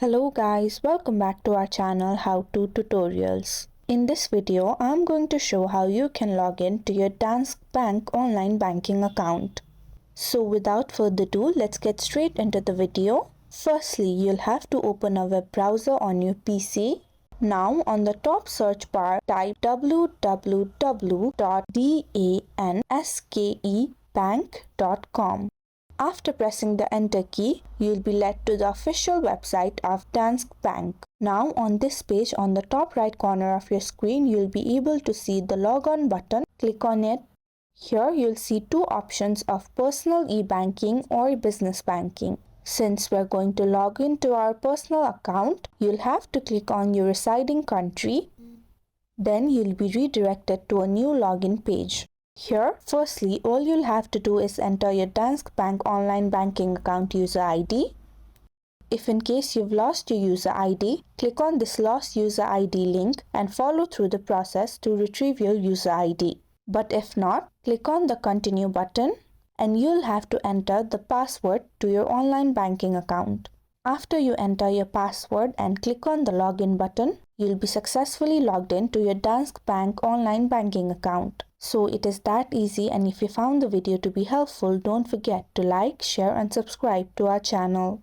Hello guys, welcome back to our channel How To Tutorials. In this video, I'm going to show how you can log in to your Danske Bank online banking account. So without further ado, let's get straight into the video. Firstly, you'll have to open a web browser on your PC. Now on the top search bar, type www.danskebank.com. After pressing the enter key, you'll be led to the official website of Danske Bank. Now on this page, on the top right corner of your screen, you'll be able to see the log on button. Click on it. Here you'll see two options of personal e-banking or business banking. Since we're going to log into our personal account, you'll have to click on your residing country. Then you'll be redirected to a new login page. Here, firstly, all you'll have to do is enter your Danske Bank online banking account user ID. If in case you've lost your user ID, click on this lost user ID link and follow through the process to retrieve your user ID. But if not, click on the continue button and you'll have to enter the password to your online banking account. After you enter your password and click on the login button, you'll be successfully logged in to your Danske Bank online banking account. So it is that easy, and if you found the video to be helpful, don't forget to like, share and subscribe to our channel.